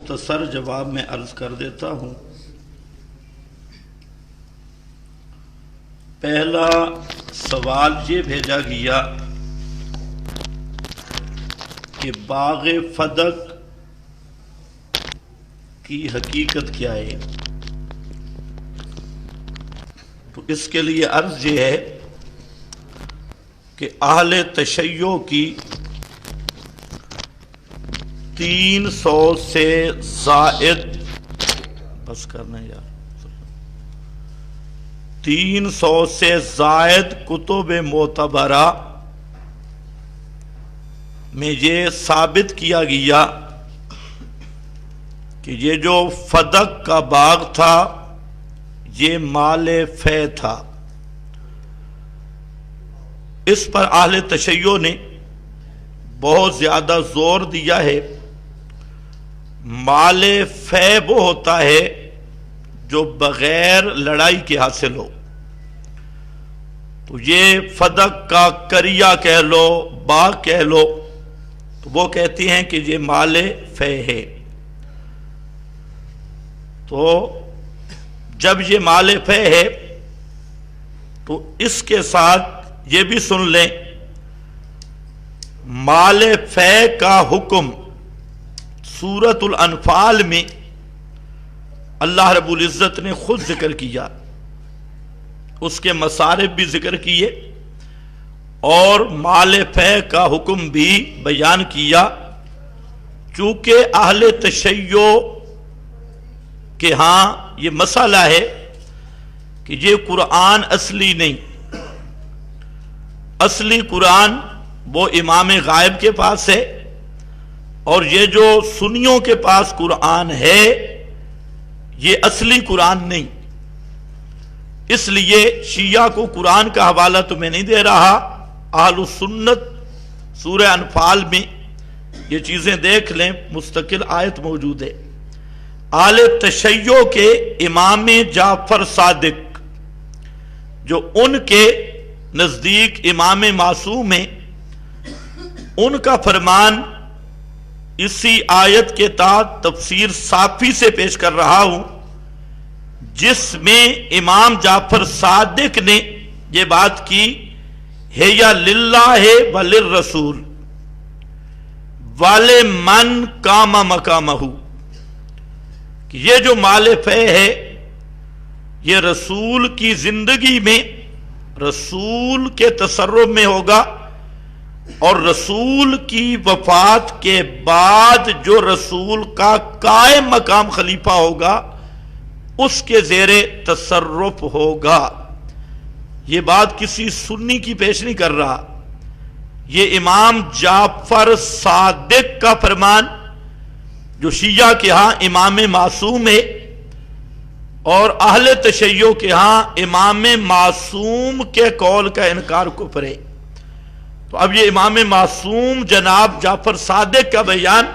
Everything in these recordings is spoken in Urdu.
مختصر جواب میں عرض کر دیتا ہوں۔ پہلا سوال یہ بھیجا گیا کہ باغ فدق کی حقیقت کیا ہے؟ تو اس کے لیے عرض یہ ہے کہ اہل تشیع کی 300 سے زائد بس کرنا یار 300 سے زائد کتب معتبرہ میں یہ ثابت کیا گیا کہ یہ جو فدق کا باغ تھا یہ مال فے تھا۔ اس پر اہل تشیع نے بہت زیادہ زور دیا ہے۔ مال فے وہ ہوتا ہے جو بغیر لڑائی کے حاصل ہو، تو یہ فدق کا کریا کہہ لو باغ کہہ لو، تو وہ کہتی ہیں کہ یہ مال فے ہے۔ تو جب یہ مال فے ہے تو اس کے ساتھ یہ بھی سن لیں مال فے کا حکم سورۃ الانفال میں اللہ رب العزت نے خود ذکر کیا، اس کے مصارف بھی ذکر کیے اور مال فے کا حکم بھی بیان کیا۔ چونکہ اہل تشیع کہ ہاں یہ مسئلہ ہے کہ یہ قرآن اصلی نہیں، اصلی قرآن وہ امام غائب کے پاس ہے، اور یہ جو سنیوں کے پاس قرآن ہے یہ اصلی قرآن نہیں۔ اس لیے شیعہ کو قرآن کا حوالہ تو میں نہیں دے رہا، اہل السنت سورہ انفال میں یہ چیزیں دیکھ لیں، مستقل آیت موجود ہے۔ اہل تشیع کے امام جعفر صادق جو ان کے نزدیک امام معصوم ہیں، ان کا فرمان اسی آیت کے تحت تفسیر صافی سے پیش کر رہا ہوں، جس میں امام جعفر صادق نے یہ بات کی ہے یا للہ وللرسول ولمن قام مقامہ، کہ یہ جو مال فے ہے یہ رسول کی زندگی میں رسول کے تصرف میں ہوگا، اور رسول کی وفات کے بعد جو رسول کا قائم مقام خلیفہ ہوگا اس کے زیر تصرف ہوگا۔ یہ بات کسی سنی کی پیش نہیں کر رہا، یہ امام جعفر صادق کا فرمان جو شیعہ کے ہاں امام معصوم ہے اور اہل تشیع کے ہاں امام معصوم کے قول کا انکار کفر ہے۔ تو اب یہ امام معصوم جناب جعفر صادق کا بیان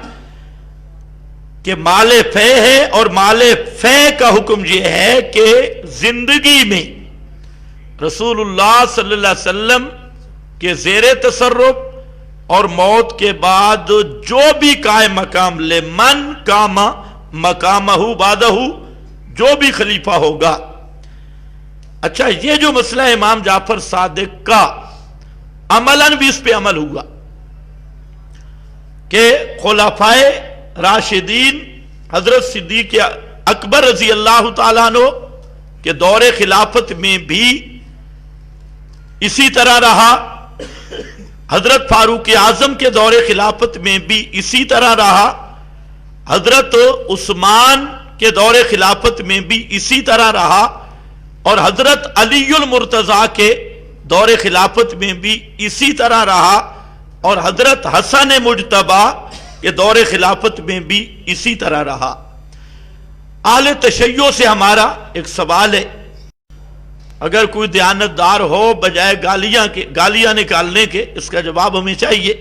کہ مال فے ہے، اور مال فے کا حکم یہ ہے کہ زندگی میں رسول اللہ صلی اللہ علیہ وسلم کے زیر تصرف اور موت کے بعد جو بھی قائم مقام لے من قام مقامہ بعدہ جو بھی خلیفہ ہوگا۔ اچھا، یہ جو مسئلہ امام جعفر صادق کا عملاً بھی اس پہ عمل ہوا کہ خلفائے راشدین حضرت صدیق اکبر رضی اللہ تعالیٰ عنہ کے دور خلافت میں بھی اسی طرح رہا، حضرت فاروق اعظم کے دور خلافت میں بھی اسی طرح رہا، حضرت عثمان کے دور خلافت میں بھی اسی طرح رہا، اور حضرت علی المرتضیٰ کے دور خلافت میں بھی اسی طرح رہا، اور حضرت حسن مجتبی کے دور خلافت میں بھی اسی طرح رہا۔ اہل تشیع سے ہمارا ایک سوال ہے، اگر کوئی دیانتدار ہو بجائے گالیاں نکالنے کے اس کا جواب ہمیں چاہیے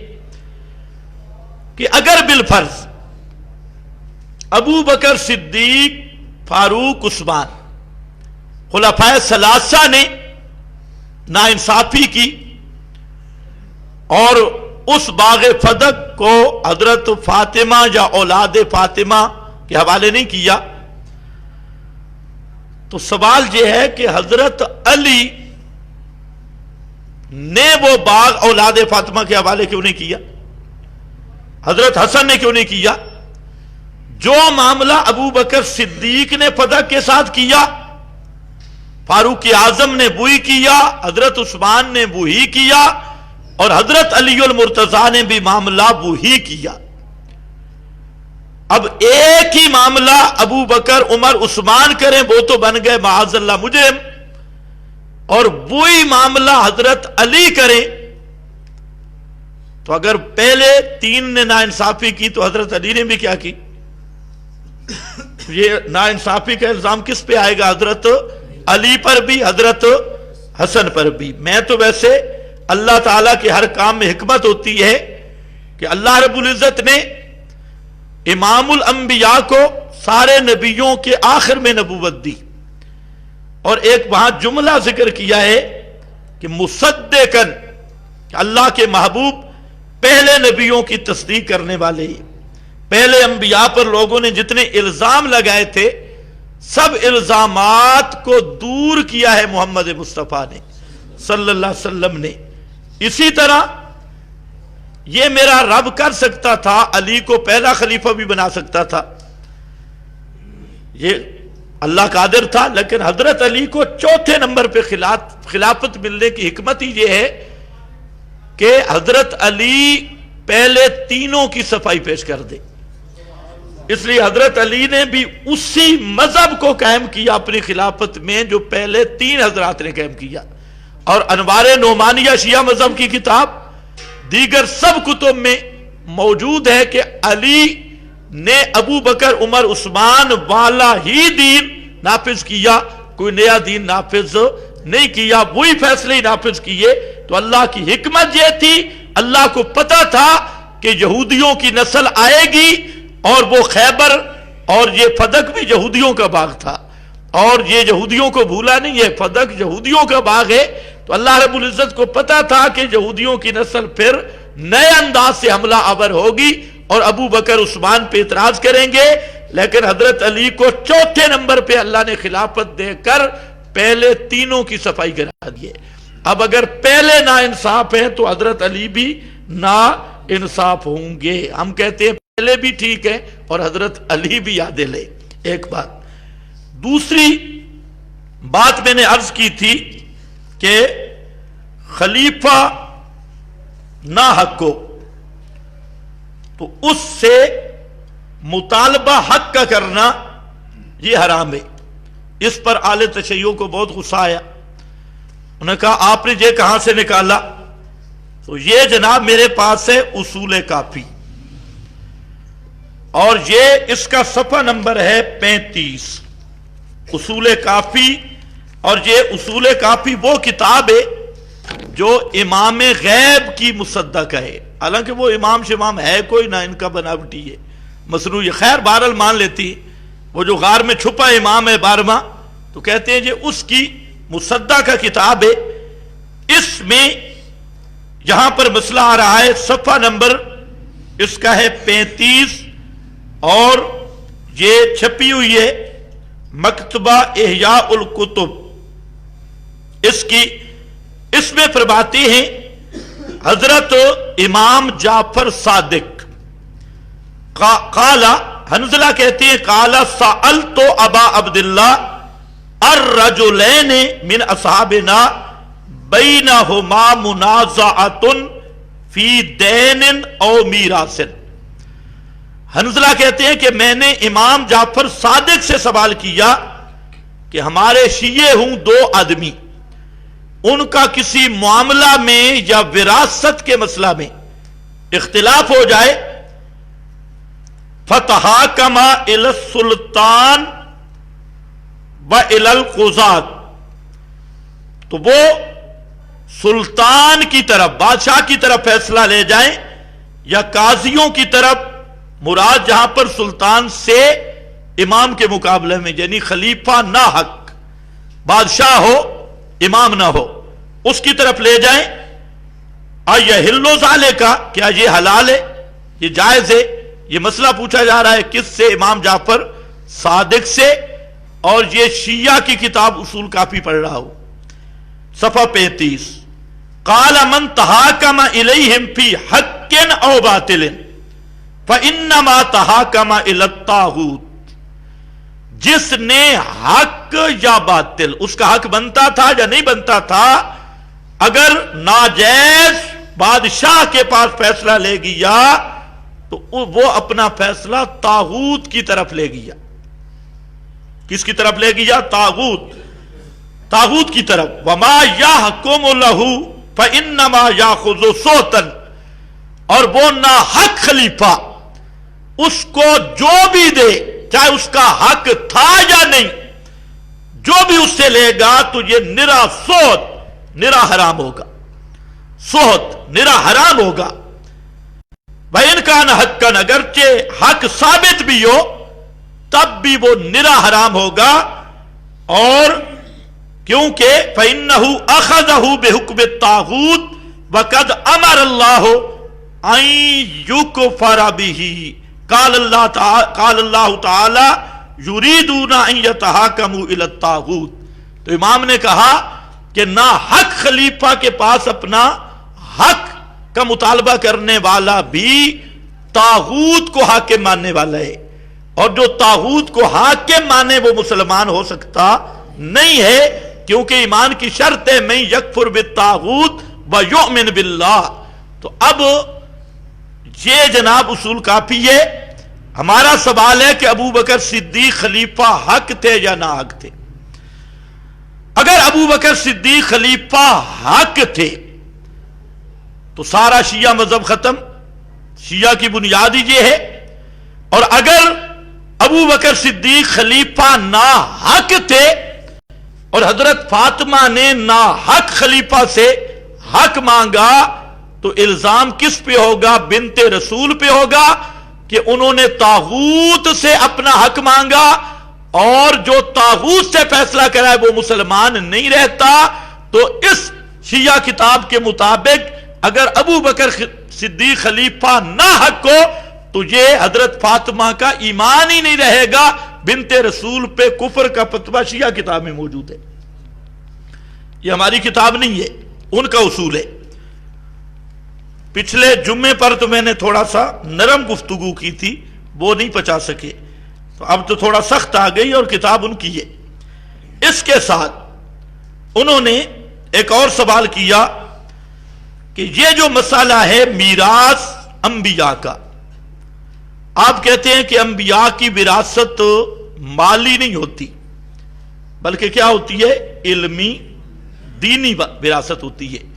کہ اگر بالفرض ابو بکر صدیق فاروق عثمان خلفائے ثلاثہ نے ناانصافی کی اور اس باغ فدق کو حضرت فاطمہ یا اولاد فاطمہ کے حوالے نہیں کیا، تو سوال یہ ہے کہ حضرت علی نے وہ باغ اولاد فاطمہ کے حوالے کیوں نہیں کیا؟ حضرت حسن نے کیوں نہیں کیا؟ جو معاملہ ابو بکر صدیق نے فدق کے ساتھ کیا، فاروق اعظم نے وہی کیا، حضرت عثمان نے وہی کیا، اور حضرت علی المرتضیٰ نے بھی معاملہ وہی کیا۔ اب ایک ہی معاملہ ابو بکر عمر عثمان کریں، وہ تو بن گئے معاذ اللہ مجرم، اور وہی معاملہ حضرت علی کریں، تو اگر پہلے تین نے ناانصافی کی تو حضرت علی نے بھی کیا کی؟ یہ ناانصافی کا الزام کس پہ آئے گا؟ حضرت علی پر بھی، حضرت حسن پر بھی۔ میں تو ویسے اللہ تعالیٰ کے ہر کام میں حکمت ہوتی ہے کہ اللہ رب العزت نے امام الانبیاء کو سارے نبیوں کے آخر میں نبوت دی، اور ایک وہاں جملہ ذکر کیا ہے کہ مصدقاً، کہ اللہ کے محبوب پہلے نبیوں کی تصدیق کرنے والے ہیں۔ پہلے انبیاء پر لوگوں نے جتنے الزام لگائے تھے، سب الزامات کو دور کیا ہے محمد مصطفیٰ نے صلی اللہ علیہ وسلم نے۔ اسی طرح یہ میرا رب کر سکتا تھا، علی کو پہلا خلیفہ بھی بنا سکتا تھا، یہ اللہ قادر تھا، لیکن حضرت علی کو چوتھے نمبر پہ خلافت ملنے کی حکمت ہی یہ ہے کہ حضرت علی پہلے تینوں کی صفائی پیش کر دے۔ اس لیے حضرت علی نے بھی اسی مذہب کو قائم کیا اپنی خلافت میں جو پہلے تین حضرات نے قائم کیا، اور انوار نعمانیہ شیعہ مذہب کی کتاب دیگر سب کتب میں موجود ہے کہ علی نے ابو بکر عمر عثمان والا ہی دین نافذ کیا، کوئی نیا دین نافذ نہیں کیا، وہی فیصلے ہی نافذ کیے۔ تو اللہ کی حکمت یہ تھی، اللہ کو پتا تھا کہ یہودیوں کی نسل آئے گی، اور وہ خیبر اور یہ فدق بھی یہودیوں کا باغ تھا، اور یہ یہودیوں کو بھولا نہیں ہے، فدق یہودیوں کا باغ ہے۔ تو اللہ رب العزت کو پتا تھا کہ یہودیوں کی نسل پھر نئے انداز سے حملہ آور ہوگی اور ابو بکر عثمان پہ اعتراض کریں گے، لیکن حضرت علی کو چوتھے نمبر پہ اللہ نے خلافت دے کر پہلے تینوں کی صفائی کرا دیے۔ اب اگر پہلے نا انصاف ہیں تو حضرت علی بھی نا انصاف ہوں گے۔ ہم کہتے ہیں پہلے بھی ٹھیک ہے اور حضرت علی بھی یاد لے۔ ایک بات، دوسری بات میں نے عرض کی تھی کہ خلیفہ نہ حق کو تو اس سے مطالبہ حق کا کرنا یہ حرام ہے۔ اس پر اہل تشیع کو بہت غصہ آیا، انہوں نے کہا آپ نے یہ کہاں سے نکالا؟ تو یہ جناب میرے پاس ہے اصول کافی، اور یہ اس کا صفحہ نمبر ہے 35 اصول کافی۔ اور یہ اصول کافی وہ کتاب ہے جو امام غیب کی مصدق ہے، حالانکہ وہ امام شمام ہے کوئی نہ، ان کا بناوٹی ہے مصنوعی، خیر بہرحال مان لیتی، وہ جو غار میں چھپا امام ہے 12واں، تو کہتے ہیں یہ اس کی مصدق کا کتاب ہے۔ اس میں یہاں پر مسئلہ آ رہا ہے، صفحہ نمبر اس کا ہے 35، اور یہ چھپی ہوئی ہے مکتبہ احیاء الکتب اس میں فرماتے ہیں حضرت امام جعفر صادق قال، حنظلہ کہتے ہیں قال سألت ابا عبداللہ الرجلین من اصحابنا بینہما منازعۃ فی دین او میراث۔ حنظلہ کہتے ہیں کہ میں نے امام جعفر صادق سے سوال کیا کہ ہمارے شیعہ ہوں دو آدمی، ان کا کسی معاملہ میں یا وراثت کے مسئلہ میں اختلاف ہو جائے، فتحاکم الی السلطان و الی القضاۃ، تو وہ سلطان کی طرف، بادشاہ کی طرف فیصلہ لے جائیں، یا قاضیوں کی طرف، مراد جہاں پر سلطان سے امام کے مقابلے میں، یعنی خلیفہ نہ حق، بادشاہ ہو امام نہ ہو، اس کی طرف لے جائیں۔ ایحل ذالک، کیا یہ حلال ہے، یہ جائز ہے، یہ مسئلہ پوچھا جا رہا ہے کس سے؟ امام جعفر صادق سے، اور یہ شیعہ کی کتاب اصول کافی پڑھ رہا ہو، صفحہ 35۔ قال من تحاکم الیہم فی حق او باطل فانما تحاکم الی الطاغوت، جس نے حق یا باطل، اس کا حق بنتا تھا یا نہیں بنتا تھا، اگر ناجائز بادشاہ کے پاس فیصلہ لے گیا تو وہ اپنا فیصلہ طاغوت کی طرف لے گیا۔ کس کی طرف لے گیا؟ طاغوت کی طرف۔ وما یحکم لہ فانما یاخذ صوتا، اور وہ ناحق خلیفہ اس کو جو بھی دے، چاہے اس کا حق تھا یا نہیں، جو بھی اس سے لے گا تو یہ نرا صوت، نرا حرام ہوگا، صوت نرا حرام ہوگا۔ وَإِنْ كَانَ حَقًّا، اگرچہ حق ثابت بھی ہو تب بھی وہ نرا حرام ہوگا، اور کیونکہ فَإِنَّهُ أَخَذَهُ بِحُكْمِ الطَّاغُوتِ وَقَدْ أَمَرَ اللَّهُ أَن يُكْفَرَ بِهِ، قال اللہ تعالی یریدون ان یتحاکموا الی الطاغوت۔ تو امام نے کہا کہ نہ حق خلیفہ کے پاس اپنا حق کا مطالبہ کرنے والا بھی طاغوت کو حاکم ماننے والا ہے، اور جو طاغوت کو حاکم مانے وہ مسلمان ہو سکتا نہیں ہے، کیونکہ ایمان کی شرط ہے من یکفر بالطاغوت ویؤمن باللہ۔ تو اب یہ جناب اصول کافی ہے۔ ہمارا سوال ہے کہ ابو بکر صدیق خلیفہ حق تھے یا نہ حق تھے؟ اگر ابو بکر صدیق خلیفہ حق تھے تو سارا شیعہ مذہب ختم، شیعہ کی بنیاد ہی یہ ہے۔ اور اگر ابو بکر صدیق خلیفہ نا حق تھے اور حضرت فاطمہ نے نا حق خلیفہ سے حق مانگا تو الزام کس پہ ہوگا؟ بنت رسول پہ ہوگا کہ انہوں نے طاغوت سے اپنا حق مانگا، اور جو طاغوت سے فیصلہ کرائے وہ مسلمان نہیں رہتا۔ تو اس شیعہ کتاب کے مطابق اگر ابو بکر صدیق خلیفہ نہ حق ہو تو یہ حضرت فاطمہ کا ایمان ہی نہیں رہے گا۔ بنت رسول پہ کفر کا فتویٰ شیعہ کتاب میں موجود ہے، یہ ہماری کتاب نہیں ہے، ان کا اصول ہے۔ پچھلے جمعے پر تو میں نے تھوڑا سا نرم گفتگو کی تھی، وہ نہیں پچا سکے، تو اب تو تھوڑا سخت آ گئی، اور کتاب ان کی ہے۔ اس کے ساتھ انہوں نے ایک اور سوال کیا کہ یہ جو مسئلہ ہے میراث انبیاء کا، آپ کہتے ہیں کہ انبیاء کی وراثت مالی نہیں ہوتی بلکہ کیا ہوتی ہے؟ علمی، دینی وراثت ہوتی ہے۔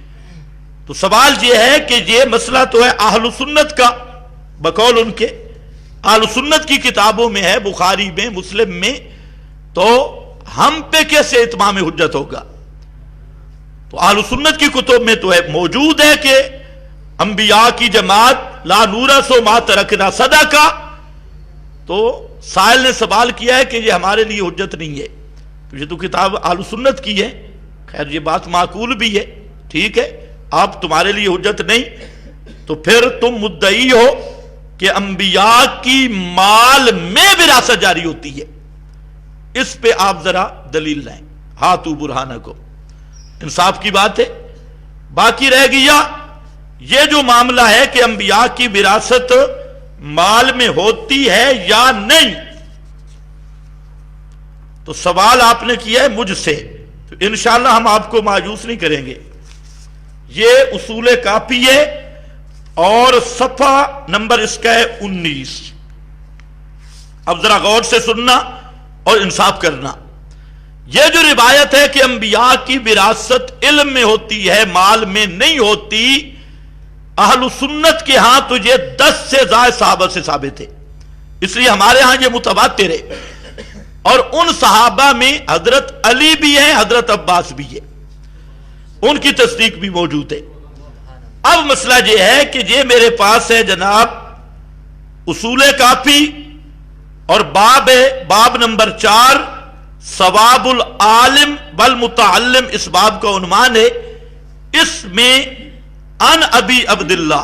تو سوال یہ ہے کہ یہ مسئلہ تو ہے اہل سنت کا، بقول ان کے اہل سنت کی کتابوں میں ہے، بخاری میں، مسلم میں، تو ہم پہ کیسے اتمام حجت ہوگا؟ تو اہل سنت کی کتب میں تو ہے، موجود ہے کہ انبیاء کی جماعت لا نورث ما ترکنا صدقہ۔ تو سائل نے سوال کیا ہے کہ یہ ہمارے لیے حجت نہیں ہے، تو یہ تو کتاب اہل سنت کی ہے۔ خیر یہ بات معقول بھی ہے، ٹھیک ہے، آپ تمہارے لیے حجت نہیں، تو پھر تم مدعی ہو کہ انبیاء کی مال میں وراثت جاری ہوتی ہے، اس پہ آپ ذرا دلیل لائیں، ہاتھو برہانہ کو، انصاف کی بات ہے۔ باقی رہ گیا یہ جو معاملہ ہے کہ انبیاء کی وراثت مال میں ہوتی ہے یا نہیں، تو سوال آپ نے کیا ہے مجھ سے، تو انشاءاللہ ہم آپ کو مایوس نہیں کریں گے۔ یہ اصول کافی ہے، اور صفحہ نمبر اس کا ہے 19۔ اب ذرا غور سے سننا اور انصاف کرنا۔ یہ جو روایت ہے کہ انبیاء کی وراثت علم میں ہوتی ہے، مال میں نہیں ہوتی، اہل سنت کے ہاں تو یہ 10 سے زائد صحابہ سے ثابت ہے، اس لیے ہمارے ہاں یہ متواتر ہے۔ اور ان صحابہ میں حضرت علی بھی ہیں، حضرت عباس بھی ہے، ان کی تصدیق بھی موجود ہے۔ اب مسئلہ یہ ہے کہ یہ میرے پاس ہے جناب اصول کافی، اور باب ہے، باب نمبر 4، ثواب العالم والمتعلم، اس باب کا عنوان ہے۔ اس میں ان ابی عبداللہ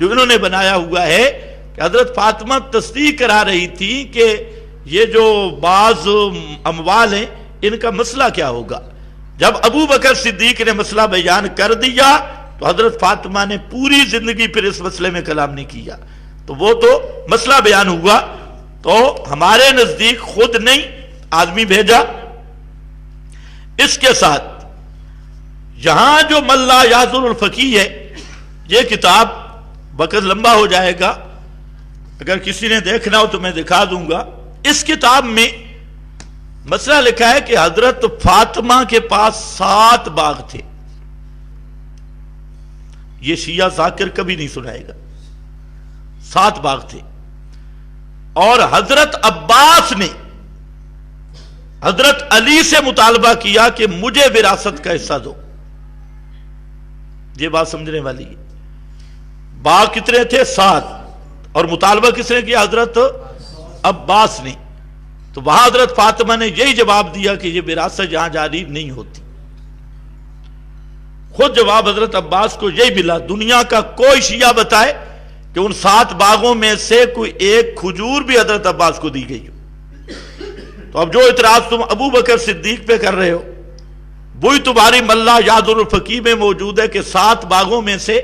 جو انہوں نے بنایا ہوا ہے کہ حضرت فاطمہ تصدیق کرا رہی تھی کہ یہ جو بعض اموال ہیں ان کا مسئلہ کیا ہوگا. جب ابو بکر صدیق نے مسئلہ بیان کر دیا تو حضرت فاطمہ نے پوری زندگی پھر اس مسئلے میں کلام نہیں کیا. تو وہ تو مسئلہ بیان ہوا تو ہمارے نزدیک خود نہیں آدمی بھیجا. اس کے ساتھ یہاں جو من لا یعذر الفقیہ ہے، یہ کتاب وقت لمبا ہو جائے گا، اگر کسی نے دیکھنا ہو تو میں دکھا دوں گا. اس کتاب میں مسئلہ لکھا ہے کہ حضرت فاطمہ کے پاس 7 باغ تھے. یہ شیعہ ذاکر کبھی نہیں سنائے گا. 7 باغ تھے اور حضرت عباس نے حضرت علی سے مطالبہ کیا کہ مجھے وراثت کا حصہ دو. یہ بات سمجھنے والی ہے. باغ کتنے تھے؟ 7. اور مطالبہ کس نے کیا؟ حضرت عباس نے. تو وہاں حضرت فاطمہ نے یہی جواب دیا کہ یہ وراثت یہاں جاری نہیں ہوتی. خود جواب حضرت عباس کو یہی ملا. دنیا کا کوئی شیعہ بتائے کہ ان 7 باغوں میں سے کوئی ایک کھجور بھی حضرت عباس کو دی گئی ہو. تو اب جو اعتراض تم ابو بکر صدیق پہ کر رہے ہو وہی تمہاری من لا یعذر الفقیہ میں موجود ہے کہ 7 باغوں میں سے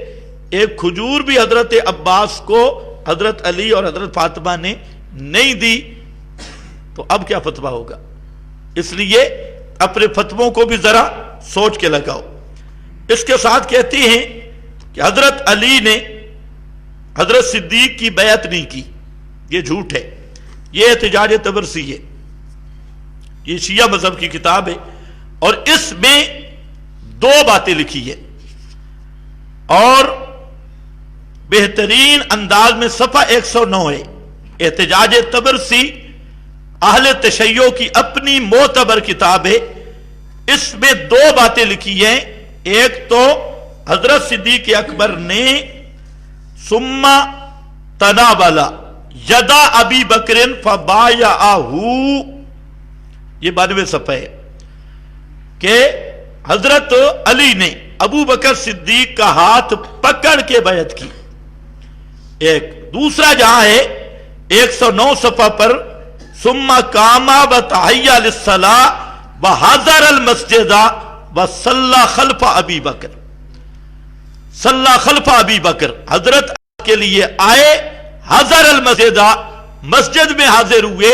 ایک کھجور بھی حضرت عباس کو حضرت علی اور حضرت فاطمہ نے نہیں دی. تو اب کیا فتویٰ ہوگا؟ اس لیے اپنے فتووں کو بھی ذرا سوچ کے لگاؤ. اس کے ساتھ کہتی ہیں کہ حضرت علی نے حضرت صدیق کی بیعت نہیں کی. یہ جھوٹ ہے. یہ احتجاج طبرسی ہے. یہ شیعہ مذہب کی کتاب ہے اور اس میں 2 باتیں لکھی ہے اور بہترین انداز میں صفحہ 109 ہے. احتجاج طبرسی اہل تشیع کی اپنی معتبر کتاب ہے. اس میں 2 باتیں لکھی ہیں. ایک تو حضرت صدیق اکبر نے ثم تناول یدا ابی بکر فبایعہ، یہ 92 صفحہ ہے کہ حضرت علی نے ابو بکر صدیق کا ہاتھ پکڑ کے بیعت کی. ایک دوسرا جہاں ہے 109 صفحہ پر ثم قام وتحیّا للصلاۃ وحضر المسجد وصلی خلف ابی بکر. صلی خلف ابی بکر، حضرت کے لیے آئے، حضر المسجد، مسجد میں حاضر ہوئے،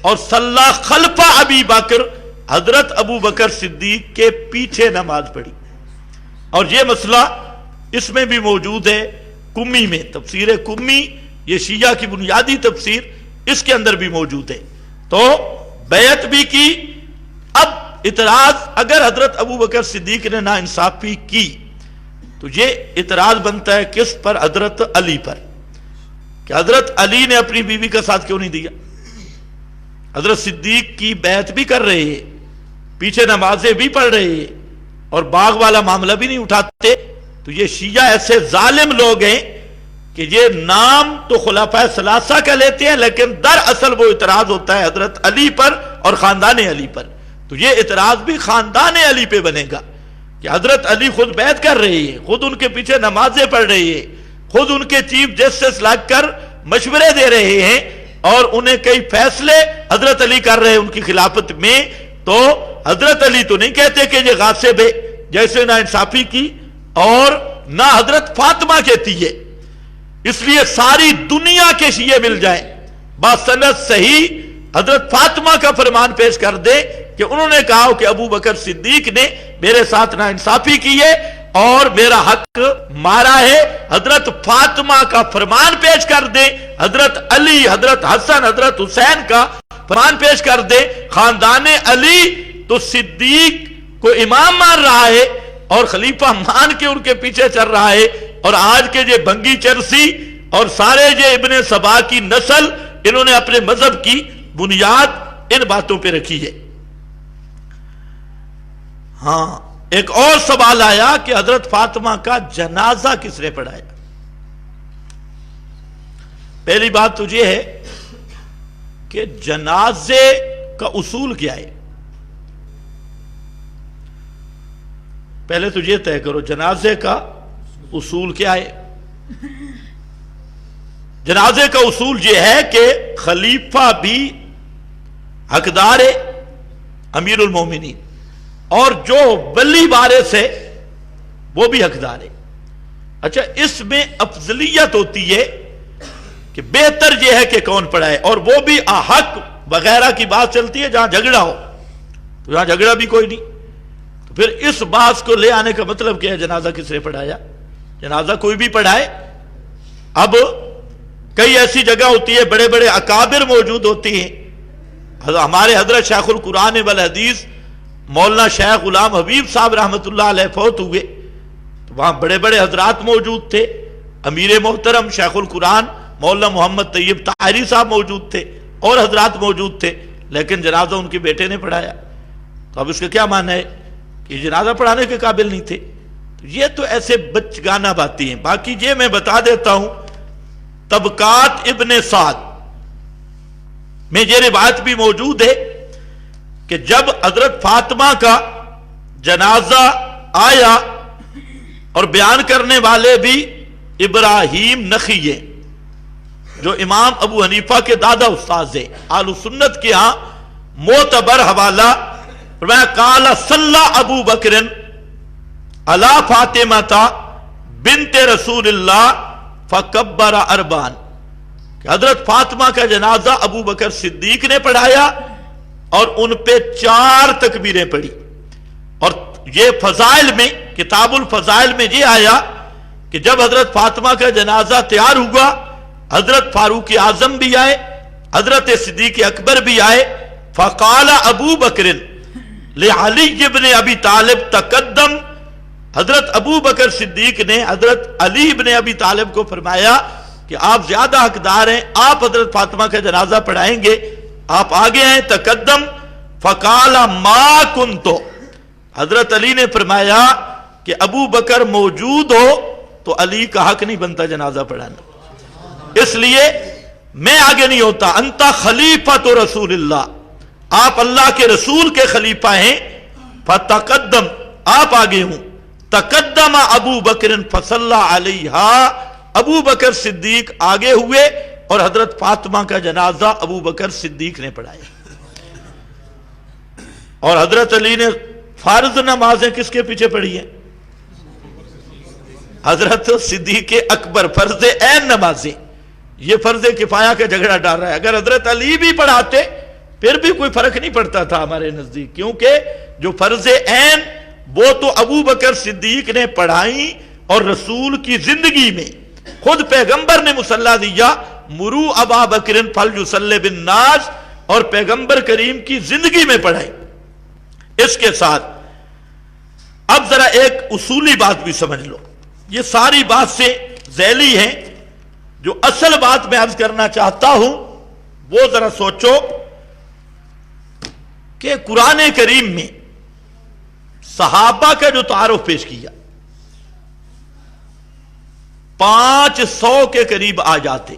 اور صلی خلف ابی بکر، حضرت ابو بکر صدیق کے پیچھے نماز پڑھی. اور یہ مسئلہ اس میں بھی موجود ہے کمی میں. تفسیر کمی یہ شیعہ کی بنیادی تفسیر، اس کے اندر بھی موجود ہے. تو بیعت بھی کی. اب اعتراض اگر حضرت ابو بکر صدیق نے ناانصافی کی تو یہ اعتراض بنتا ہے کس پر؟ حضرت علی پر. کہ حضرت علی نے اپنی بیوی کا ساتھ کیوں نہیں دیا؟ حضرت صدیق کی بیعت بھی کر رہے ہیں، پیچھے نمازیں بھی پڑھ رہے ہیں اور باغ والا معاملہ بھی نہیں اٹھاتے. تو یہ شیعہ ایسے ظالم لوگ ہیں کہ یہ نام تو خلفائے ثلاثہ کا لیتے ہیں لیکن دراصل وہ اعتراض ہوتا ہے حضرت علی پر اور خاندان علی پر. تو یہ اعتراض بھی خاندان علی پہ بنے گا کہ حضرت علی خود بیعت کر رہے ہیں، خود ان کے پیچھے نمازیں پڑھ رہے ہیں، خود ان کے چیف جسٹس لگ کر مشورے دے رہے ہیں اور انہیں کئی فیصلے حضرت علی کر رہے ہیں ان کی خلافت میں. تو حضرت علی تو نہیں کہتے کہ یہ غاصب ہے جیسے ناانصافی کی، اور نہ حضرت فاطمہ کہتی ہے. اس لیے ساری دنیا کے شیعہ مل جائیں باسند صحیح حضرت فاطمہ کا فرمان پیش کر دے کہ انہوں نے کہا کہ ابو بکر صدیق نے میرے ساتھ ناانصافی کی ہے اور میرا حق مارا ہے. حضرت فاطمہ کا فرمان پیش کر دے، حضرت علی، حضرت حسن، حضرت حسین کا فرمان پیش کر دے. خاندان علی تو صدیق کو امام مان رہا ہے اور خلیفہ مان کے ان کے پیچھے چل رہا ہے. اور آج کے یہ بنگی چرسی اور سارے یہ ابن سبا کی نسل، انہوں نے اپنے مذہب کی بنیاد ان باتوں پہ رکھی ہے. ہاں، ایک اور سوال آیا کہ حضرت فاطمہ کا جنازہ کس نے پڑھایا؟ پہلی بات تو یہ ہے کہ جنازے کا اصول کیا ہے. پہلے تو یہ طے کرو جنازے کا اصول کیا ہے. جنازے کا اصول یہ ہے کہ خلیفہ بھی حقدار ہے امیر المومنین، اور جو ولی وارث ہے وہ بھی حقدار ہے۔ اچھا، اس میں افضلیت ہوتی ہے کہ بہتر یہ ہے کہ کون پڑھائے، اور وہ بھی حق وغیرہ کی بات چلتی ہے جہاں جھگڑا ہو، تو یہاں جھگڑا بھی کوئی نہیں، تو پھر اس بات کو لے آنے کا مطلب کیا ہے؟ جنازہ کس نے پڑھایا؟ جنازہ کوئی بھی پڑھائے۔ اب کئی ایسی جگہ ہوتی ہے بڑے بڑے اکابر موجود ہوتی ہیں، ہمارے حضرت شیخ القرآن والحدیث مولانا شیخ غلام حبیب صاحب رحمۃ اللہ علیہ فوت ہوئے، تو وہاں بڑے بڑے حضرات موجود تھے، امیر محترم شیخ القرآن مولانا محمد طیب طاہری صاحب موجود تھے، اور حضرات موجود تھے، لیکن جنازہ ان کے بیٹے نے پڑھایا۔ تو اب اس کا کیا معنی ہے کہ جنازہ پڑھانے کے قابل نہیں تھے؟ تو یہ تو ایسے بچگانہ باتیں ہیں۔ باقی یہ میں بتا دیتا ہوں، طبقات ابن سعد میں یہ روایت بھی موجود ہے کہ جب حضرت فاطمہ کا جنازہ آیا، اور بیان کرنے والے بھی ابراہیم نخعی ہیں جو امام ابو حنیفہ کے دادا استاذ ہیں، اہل سنت کے ہاں معتبر حوالہ، قال صلی ابو بکر علی فاطمہ بنت رسول اللہ فکبر اربعا، کہ حضرت فاطمہ کا جنازہ ابو بکر صدیق نے پڑھایا اور ان پہ 4 تکبیریں پڑھی۔ اور یہ فضائل میں، کتاب الفضائل میں یہ آیا کہ جب حضرت فاطمہ کا جنازہ تیار ہوا، حضرت فاروق اعظم بھی آئے، حضرت صدیق اکبر بھی آئے، فقال ابو بکر لعلی بن ابی طالب تقدم، حضرت ابو بکر صدیق نے حضرت علی بن ابی طالب کو فرمایا کہ آپ زیادہ حقدار ہیں، آپ حضرت فاطمہ کا جنازہ پڑھائیں گے، آپ آگے ہیں، تقدم۔ فقال ما کنتو، حضرت علی نے فرمایا کہ ابو بکر موجود ہو تو علی کا حق نہیں بنتا جنازہ پڑھانا، اس لیے میں آگے نہیں ہوتا، انت خلیفۃ رسول اللہ، آپ اللہ کے رسول کے خلیفہ ہیں، فتقدم، آپ آگے ہوں، تقدم ابو بکر فصلی علیہا، ابو بکر صدیق آگے ہوئے اور حضرت فاطمہ کا جنازہ ابو بکر صدیق نے پڑھایا۔ اور حضرت علی نے فرض نمازیں کس کے پیچھے پڑھی ہیں؟ حضرت صدیق اکبر، فرض عین نمازیں، یہ فرض کفایہ کا جھگڑا ڈال رہا ہے۔ اگر حضرت علی بھی پڑھاتے پھر بھی کوئی فرق نہیں پڑتا تھا ہمارے نزدیک، کیونکہ جو فرض عین وہ تو ابو بکر صدیق نے پڑھائی، اور رسول کی زندگی میں خود پیغمبر نے مصلی دیا، مرو ابا بکر فلیصلی بالناس، اور پیغمبر کریم کی زندگی میں پڑھائی۔ اس کے ساتھ اب ذرا ایک اصولی بات بھی سمجھ لو، یہ ساری بات سے ذیلی ہیں، جو اصل بات میں عرض کرنا چاہتا ہوں وہ ذرا سوچو کہ قرآن کریم میں صحابہ کا جو تعارف پیش کیا 500 کے قریب آ جاتے،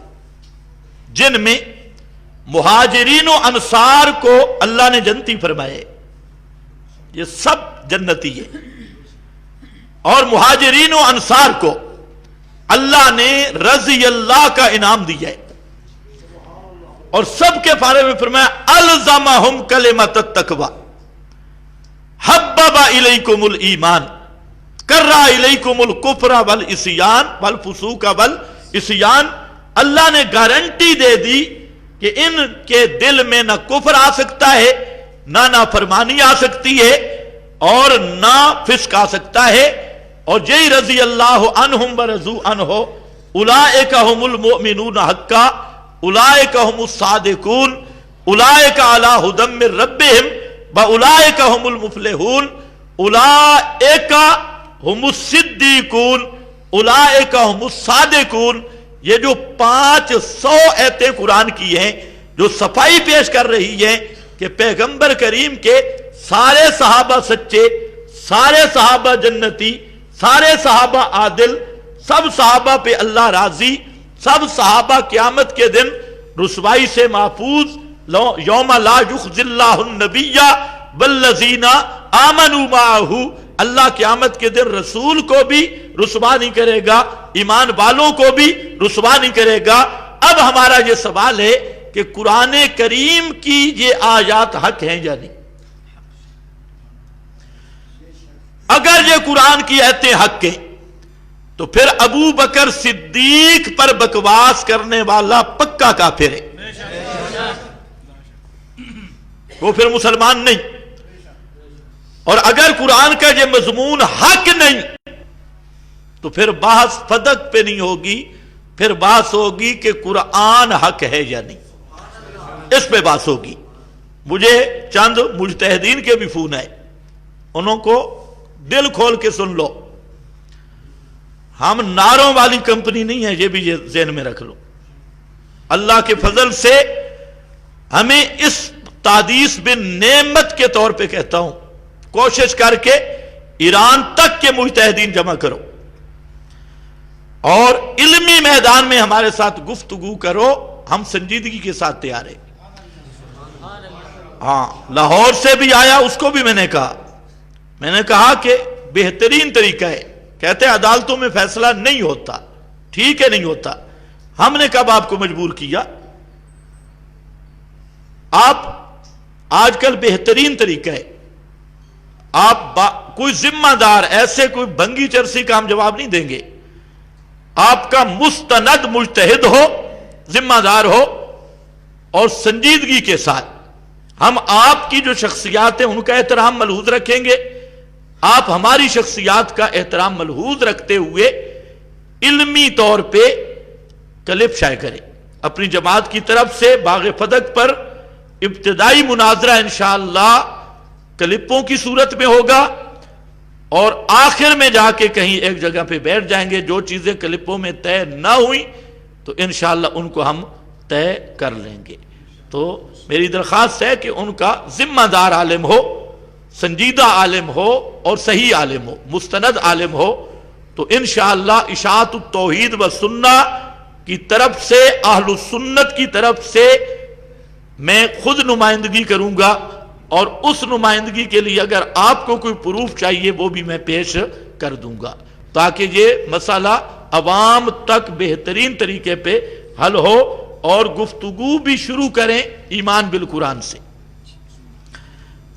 جن میں مہاجرین و انصار کو اللہ نے جنتی فرمائے، یہ سب جنتی ہے، اور مہاجرین و انصار کو اللہ نے رضی اللہ کا انعام دیا ہے، اور سب کے بارے میں فرمایا الزمہم کلمۃ التقوی، حبب الیکم الایمان، کرہ الیکم الکفر والعصیان والفسوق والعصیان، اللہ نے گارنٹی دے دی کہ ان کے دل میں نہ کفر آ سکتا ہے، نہ نافرمانی آ سکتی ہے، اور نہ فسق آ سکتا ہے، اور یہی رضی اللہ عنہم ورضوا عنہ، اولئک ھم المؤمنون حقا، اولئک ھم الصادقون، اولئک علی ھدی من ربہم واولئک ھم المفلحون، اولئک ھم الصدیقون، اولئک ھم الصادقون۔ یہ جو 500 ایتیں قرآن کی ہیں جو صفائی پیش کر رہی ہیں کہ پیغمبر کریم کے سارے صحابہ سچے، سارے صحابہ جنتی، سارے صحابہ عادل، سب صحابہ پہ اللہ راضی، سب صحابہ قیامت کے دن رسوائی سے محفوظ، یوم لا یخزی اللہ النبی والذین آمنوا معہ، اللہ قیامت کے دن رسول کو بھی رسوا نہیں کرے گا، ایمان والوں کو بھی رسوا نہیں کرے گا، اب ہمارا یہ سوال ہے کہ قرآن کریم کی یہ آیات حق ہیں یا نہیں؟ اگر یہ قرآن کی آیتیں حق ہیں تو پھر ابو بکر صدیق پر بکواس کرنے والا پکا کافر ہے، وہ پھر مسلمان نہیں۔ اور اگر قرآن کا یہ مضمون حق نہیں تو پھر بحث فدق پہ نہیں ہوگی، پھر بحث ہوگی کہ قرآن حق ہے یا نہیں، اس پہ بحث ہوگی۔ مجھے چند مجتہدین کے بھی فون آئے، انہوں کو دل کھول کے سن لو، ہم نعروں والی کمپنی نہیں ہے، یہ بھی یہ ذہن میں رکھ لو۔ اللہ کے فضل سے ہمیں اس تحدیث بن نعمت کے طور پہ کہتا ہوں، کوشش کر کے ایران تک کے مجتہدین جمع کرو اور علمی میدان میں ہمارے ساتھ گفتگو کرو، ہم سنجیدگی کے ساتھ تیار ہیں۔ ہاں، لاہور سے بھی آیا، اس کو بھی میں نے کہا کہ بہترین طریقہ ہے، کہتے ہیں عدالتوں میں فیصلہ نہیں ہوتا، ٹھیک ہے نہیں ہوتا، ہم نے کب آپ کو مجبور کیا؟ آپ آج کل بہترین طریقہ ہے، آپ کوئی ذمہ دار ایسے کوئی بھنگی چرسی کا ہم جواب نہیں دیں گے، آپ کا مستند مجتہد ہو، ذمہ دار ہو اور سنجیدگی کے ساتھ ہم آپ کی جو شخصیات ہیں ان کا احترام ملحوظ رکھیں گے، آپ ہماری شخصیات کا احترام ملحوظ رکھتے ہوئے علمی طور پہ کلپ شائع کریں۔ اپنی جماعت کی طرف سے باغ فدق پر ابتدائی مناظرہ انشاءاللہ کلپوں کی صورت میں ہوگا، اور آخر میں جا کے کہیں ایک جگہ پہ بیٹھ جائیں گے، جو چیزیں کلپوں میں طے نہ ہوئی تو انشاءاللہ ان کو ہم طے کر لیں گے۔ تو میری درخواست ہے کہ ان کا ذمہ دار عالم ہو، سنجیدہ عالم ہو اور صحیح عالم ہو، مستند عالم ہو، تو انشاءاللہ اشاعت التوحید و سنہ کی طرف سے، اہل السنت کی طرف سے میں خود نمائندگی کروں گا، اور اس نمائندگی کے لیے اگر آپ کو کوئی پروف چاہیے وہ بھی میں پیش کر دوں گا، تاکہ یہ مسئلہ عوام تک بہترین طریقے پہ حل ہو، اور گفتگو بھی شروع کریں ایمان بالقرآن سے۔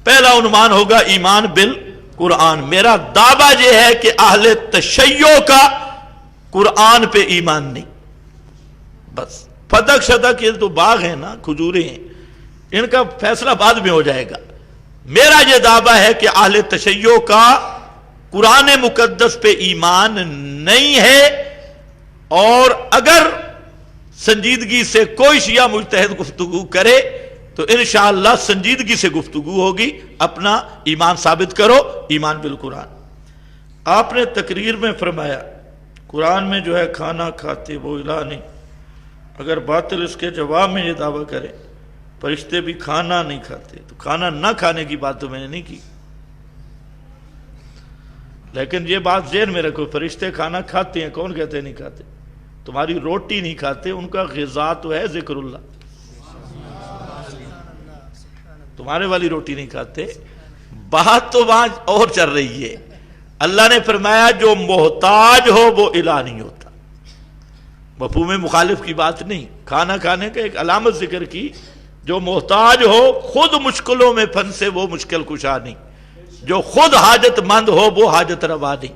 پہلا عنوان ہوگا ایمان بالقرآن۔ میرا دعویٰ یہ ہے کہ اہل تشیع کا قرآن پہ ایمان نہیں، بس فدق شدق یہ تو باغ ہیں نا، کھجوریں ہیں، ان کا فیصلہ بعد میں ہو جائے گا۔ میرا یہ دعویٰ ہے کہ اہل تشیع کا قرآن مقدس پہ ایمان نہیں ہے، اور اگر سنجیدگی سے کوئی شیعہ مجتہد گفتگو کرے تو انشاءاللہ سنجیدگی سے گفتگو ہوگی، اپنا ایمان ثابت کرو، ایمان بالقرآن۔ آپ نے تقریر میں فرمایا قرآن میں جو ہے کھانا کھاتے وہ الہ نہیں، اگر باطل اس کے جواب میں یہ دعویٰ کرے فرشتے بھی کھانا نہیں کھاتے، تو کھانا نہ کھانے کی بات تو میں نے نہیں کی، لیکن یہ بات ذہن میں رکھو، فرشتے کھانا کھاتے ہیں، کون کہتے ہیں نہیں کھاتے؟ تمہاری روٹی نہیں کھاتے، ان کا غذا تو ہے ذکر اللہ، تمہارے والی روٹی نہیں کھاتے۔ بات تو وہاں اور چل رہی ہے، اللہ نے فرمایا جو محتاج ہو وہ الہ نہیں ہوتا، مفہوم مخالف کی بات نہیں، کھانا کھانے کا ایک علامت ذکر کی، جو محتاج ہو خود مشکلوں میں پھنسے وہ مشکل کشا نہیں، جو خود حاجت مند ہو وہ حاجت روا نہیں۔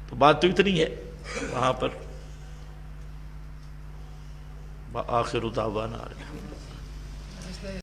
تو بات تو اتنی ہے وہاں پر۔ آخر دعوانا